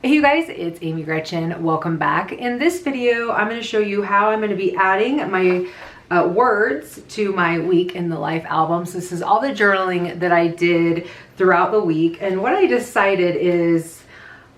Hey you guys, it's Amy Gretchen. Welcome back. In this video, I'm going to show you how I'm going to be adding my words to my week in the life album. So this is all the journaling that I did throughout the week. And what I decided is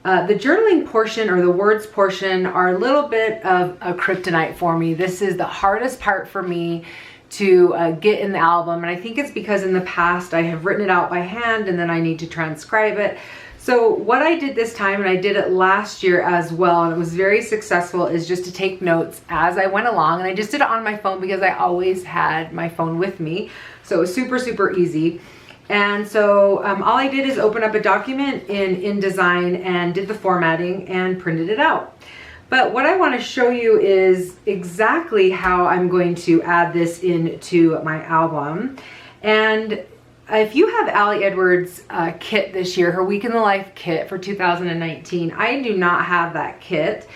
the journaling portion or the words portion are a little bit of a kryptonite for me. This is the hardest part for me to get in the album. And I think it's because in the past I have written it out by hand and then I need to transcribe it. So what I did this time, and I did it last year as well, and it was very successful, is just to take notes as I went along. And I just did it on my phone because I always had my phone with me. So it was super, super easy. And so all I did is open up a document in InDesign and did the formatting and printed it out. But what I want to show you is exactly how I'm going to add this into my album. And if you have Allie Edwards' kit this year, her Week in the Life kit for 2019, I do not have that kit,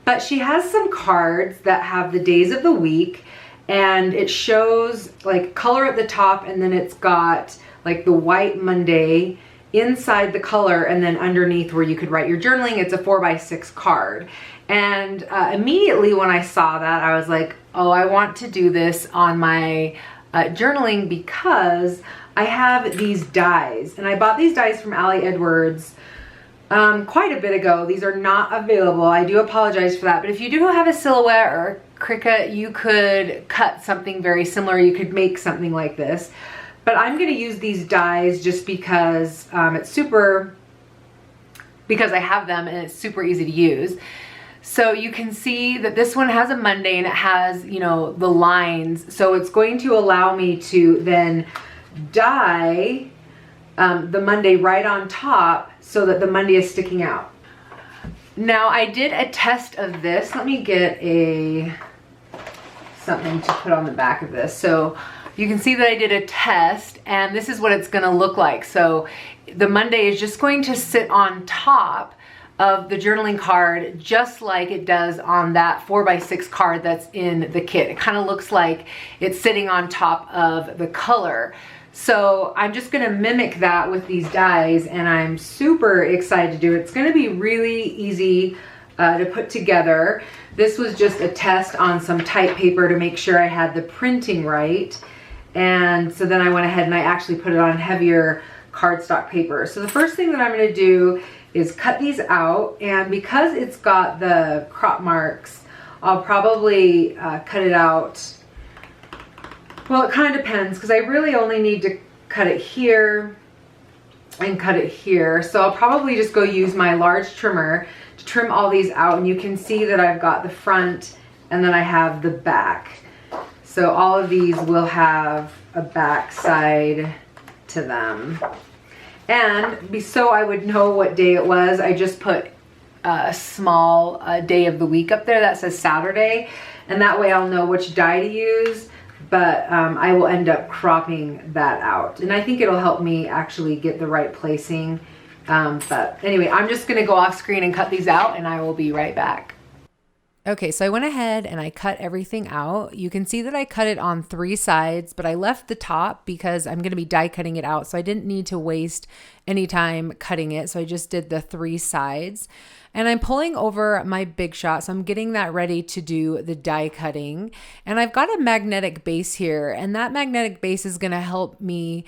but she has some cards that have the days of the week, and it shows like color at the top, and then it's got like the white Monday inside the color, and then underneath where you could write your journaling, it's a 4x6 card. And immediately when I saw that, I was like, oh, I want to do this on my journaling because I have these dies, and I bought these dies from Allie Edwards quite a bit ago. These are not available. I do apologize for that. But if you do have a silhouette or a Cricut, you could cut something very similar. You could make something like this. But I'm going to use these dies just because because I have them and it's super easy to use. So you can see that this one has a Monday and it has, you know, the lines. So it's going to allow me to then die the Monday right on top so that the Monday is sticking out. Now I did a test of this. Let me get something to put on the back of this. So you can see that I did a test, and this is what it's going to look like. So the Monday is just going to sit on top of the journaling card just like it does on that 4x6 card that's in the kit. It kind of looks like it's sitting on top of the color. So I'm just going to mimic that with these dies, and I'm super excited to do it. It's going to be really easy to put together. This was just a test on some type paper to make sure I had the printing right. And so then I went ahead and I actually put it on heavier cardstock paper. So the first thing that I'm going to do is cut these out, and because it's got the crop marks, I'll probably cut it out. Well, it kind of depends because I really only need to cut it here and cut it here. So I'll probably just go use my large trimmer to trim all these out, and you can see that I've got the front and then I have the back. So all of these will have a back side to them. And so I would know what day it was, I just put a small day of the week up there that says Saturday, and that way I'll know which die to use. But I will end up cropping that out, and I think it'll help me actually get the right placing. But anyway, I'm just gonna go off screen and cut these out, and I will be right back. Okay, so I went ahead and I cut everything out. You can see that I cut it on 3 sides, but I left the top because I'm going to be die cutting it out. So I didn't need to waste any time cutting it. So I just did the 3 sides. And I'm pulling over my Big Shot. So I'm getting that ready to do the die cutting. And I've got a magnetic base here. And that magnetic base is going to help me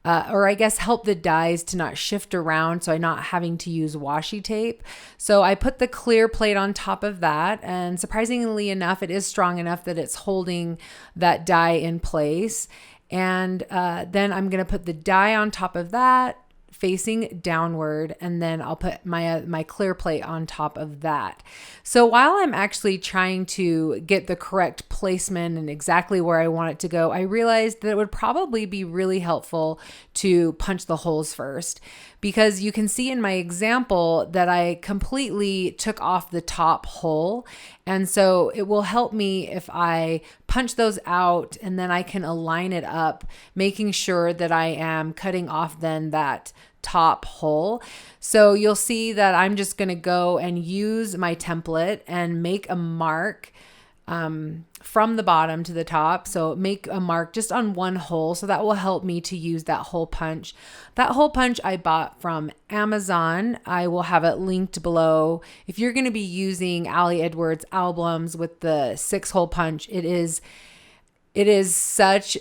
or I guess help the dies to not shift around, so I'm not having to use washi tape. So I put the clear plate on top of that, and surprisingly enough, it is strong enough that it's holding that die in place. And then I'm going to put the die on top of that, facing downward, and then I'll put my clear plate on top of that. So while I'm actually trying to get the correct placement and exactly where I want it to go, I realized that it would probably be really helpful to punch the holes first, because you can see in my example that I completely took off the top hole. And so it will help me if I punch those out, and then I can align it up, making sure that I am cutting off then that top hole. So you'll see that I'm just going to go and use my template and make a mark from the bottom to the top. So make a mark just on one hole. So that will help me to use that hole punch. That hole punch I bought from Amazon. I will have it linked below. If you're going to be using Ali Edwards albums with the 6-hole punch, it is such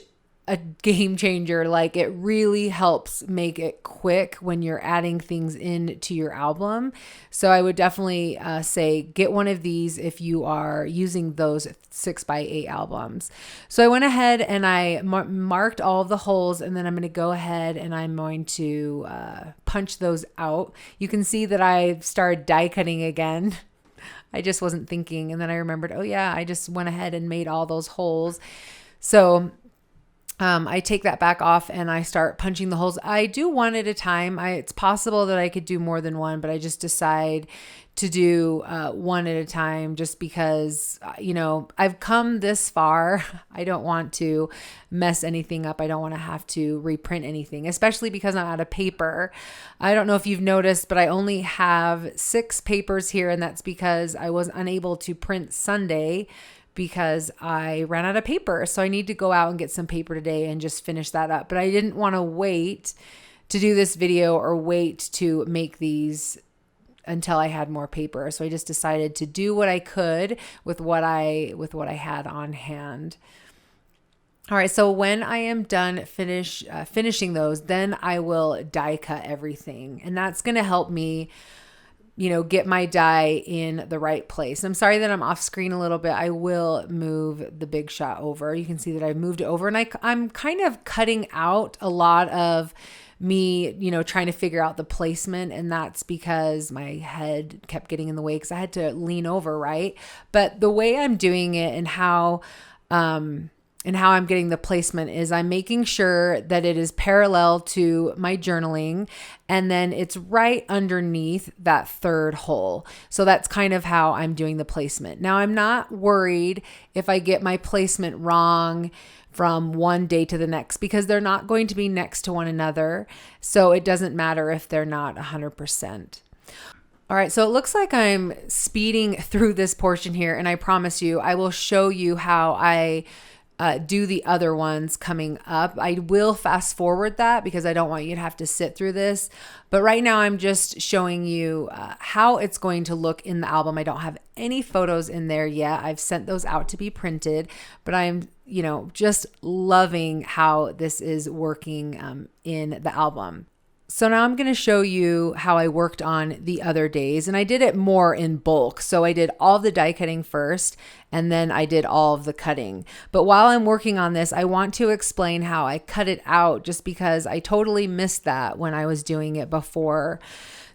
a game changer. Like, it really helps make it quick when you're adding things into your album. So I would definitely say get one of these if you are using those 6x8 albums. So I went ahead and I marked all of the holes, and then I'm going to go ahead and I'm going to punch those out. You can see that I started die cutting again. I just wasn't thinking. And then I remembered, oh yeah, I just went ahead and made all those holes. So I take that back off and I start punching the holes. I do one at a time. It's possible that I could do more than one, but I just decide to do one at a time just because, I've come this far. I don't want to mess anything up. I don't want to have to reprint anything, especially because I'm out of paper. I don't know if you've noticed, but I only have 6 papers here, and that's because I was unable to print Sunday because I ran out of paper. So I need to go out and get some paper today and just finish that up. But I didn't want to wait to do this video or wait to make these until I had more paper. So I just decided to do what I could with what I had on hand. All right, so when I am done finishing those, then I will die cut everything. And that's going to help me get my die in the right place. I'm sorry that I'm off screen a little bit. I will move the big shot over. You can see that I moved it over, and I'm kind of cutting out a lot of me, trying to figure out the placement. And that's because my head kept getting in the way because I had to lean over, right? But the way I'm doing it and how I'm getting the placement is I'm making sure that it is parallel to my journaling, and then it's right underneath that 3rd hole. So that's kind of how I'm doing the placement. Now, I'm not worried if I get my placement wrong from one day to the next because they're not going to be next to one another. So it doesn't matter if they're not 100%. All right, so it looks like I'm speeding through this portion here, and I promise you, I will show you how I do the other ones coming up. I will fast forward that because I don't want you to have to sit through this. But right now I'm just showing you how it's going to look in the album. I don't have any photos in there yet. I've sent those out to be printed, but I'm, just loving how this is working in the album. So now I'm going to show you how I worked on the other days, and I did it more in bulk. So I did all the die cutting first, and then I did all of the cutting. But while I'm working on this, I want to explain how I cut it out just because I totally missed that when I was doing it before.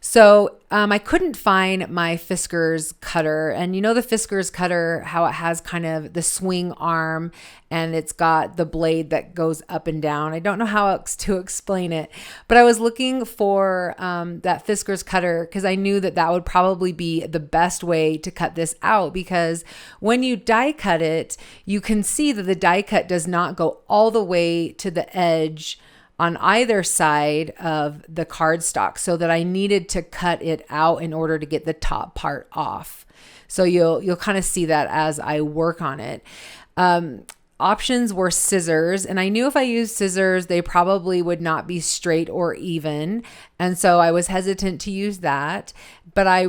So I couldn't find my Fiskars cutter, and the Fiskars cutter, how it has kind of the swing arm and it's got the blade that goes up and down. I don't know how else to explain it, but I was looking for that Fiskars cutter because I knew that would probably be the best way to cut this out, because when you die cut it, you can see that the die cut does not go all the way to the edge on either side of the cardstock, so that I needed to cut it out in order to get the top part off. So you'll kind of see that as I work on it. Options were scissors, and I knew if I used scissors, they probably would not be straight or even. And so I was hesitant to use that. But I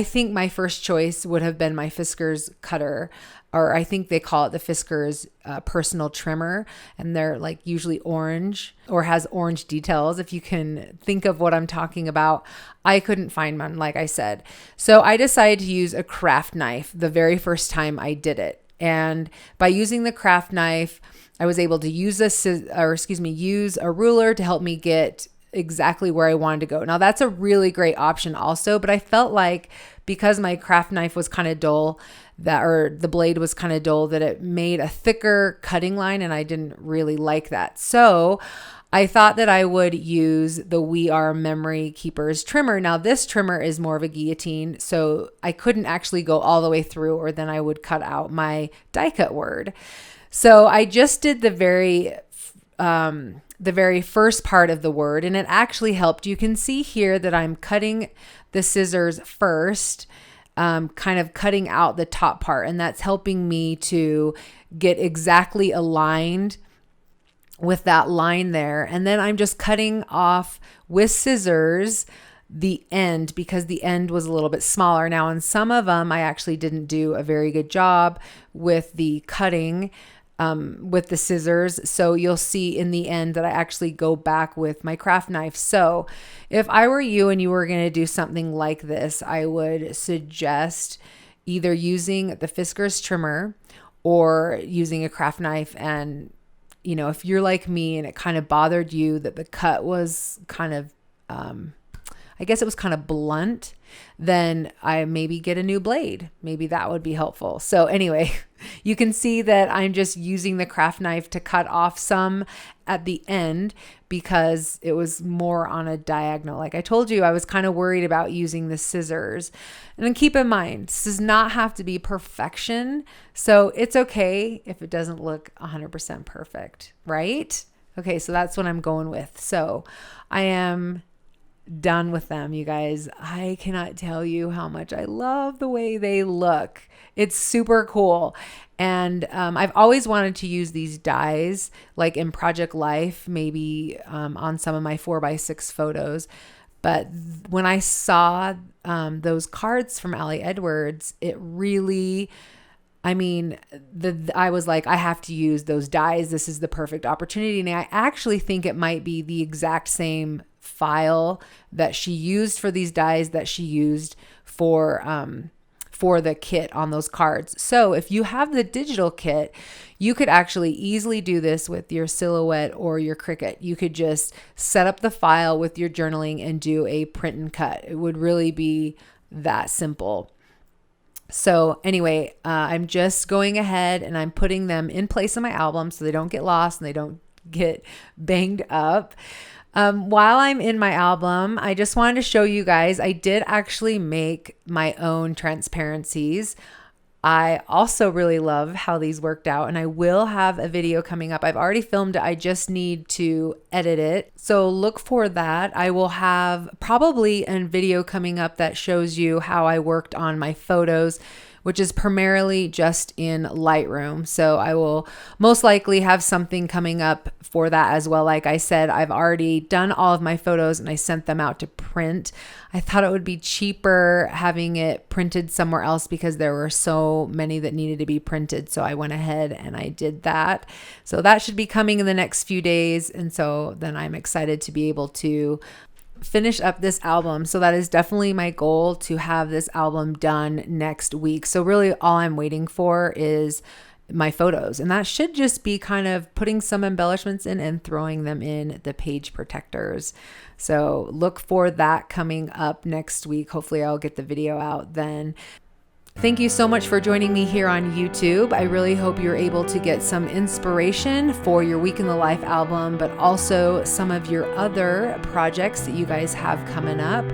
think my first choice would have been my Fiskars cutter, or I think they call it the Fiskars personal trimmer, and they're like usually orange or has orange details. If you can think of what I'm talking about, I couldn't find one, like I said. So I decided to use a craft knife the very first time I did it. And by using the craft knife, I was able to use use a ruler to help me get exactly where I wanted to go. Now that's a really great option also, but I felt like because my craft knife was kind of dull, the blade was kind of dull, that it made a thicker cutting line, and I didn't really like that. So I thought that I would use the We Are Memory Keepers trimmer. Now this trimmer is more of a guillotine, so I couldn't actually go all the way through, or then I would cut out my die cut word. So I just did the very first part of the word, and it actually helped. You can see here that I'm cutting the scissors first, kind of cutting out the top part, and that's helping me to get exactly aligned with that line there. And then I'm just cutting off with scissors the end, because the end was a little bit smaller. Now in some of them, I actually didn't do a very good job with the cutting with the scissors. So you'll see in the end that I actually go back with my craft knife. So if I were you and you were going to do something like this, I would suggest either using the Fiskars trimmer or using a craft knife. And, you know, if you're like me and it kind of bothered you that the cut was kind of, I guess it was kind of blunt, then I maybe get a new blade. Maybe that would be helpful. So anyway, you can see that I'm just using the craft knife to cut off some at the end because it was more on a diagonal. Like I told you, I was kind of worried about using the scissors. And then keep in mind, this does not have to be perfection. So it's okay if it doesn't look 100% perfect, right? Okay, so that's what I'm going with. So I am done with them, you guys. I cannot tell you how much I love the way they look. It's super cool. And I've always wanted to use these dies like in Project Life, maybe on some of my 4x6 photos. But when I saw those cards from Ali Edwards, it really, I mean, I was like, I have to use those dies. This is the perfect opportunity. And I actually think it might be the exact same file that she used for these dies that she used for the kit on those cards. So if you have the digital kit, you could actually easily do this with your Silhouette or your Cricut. You could just set up the file with your journaling and do a print and cut. It would really be that simple. So anyway, I'm just going ahead and I'm putting them in place in my album so they don't get lost and they don't get banged up. While I'm in my album, I just wanted to show you guys, I did actually make my own transparencies. I also really love how these worked out, and I will have a video coming up. I've already filmed it. I just need to edit it. So look for that. I will have probably a video coming up that shows you how I worked on my photos, which is primarily just in Lightroom. So I will most likely have something coming up for that as well. Like I said, I've already done all of my photos and I sent them out to print. I thought it would be cheaper having it printed somewhere else because there were so many that needed to be printed. So I went ahead and I did that. So that should be coming in the next few days. And so then I'm excited to be able to finish up this album. So that is definitely my goal, to have this album done next week. So really all I'm waiting for is my photos, and that should just be kind of putting some embellishments in and throwing them in the page protectors. So look for that coming up next week. Hopefully I'll get the video out then. Thank you so much for joining me here on YouTube. I really hope you're able to get some inspiration for your Week in the Life album, but also some of your other projects that you guys have coming up.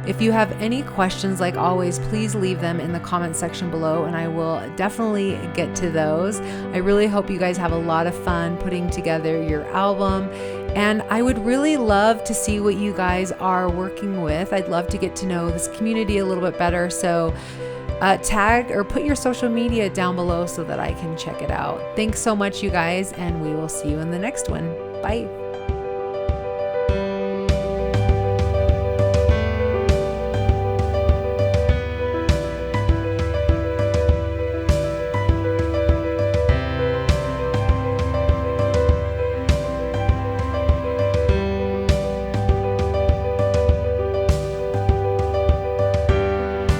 If you have any questions, like always, please leave them in the comment section below and I will definitely get to those. I really hope you guys have a lot of fun putting together your album. And I would really love to see what you guys are working with. I'd love to get to know this community a little bit better. So tag or put your social media down below so that I can check it out. Thanks so much, you guys, and we will see you in the next one. Bye.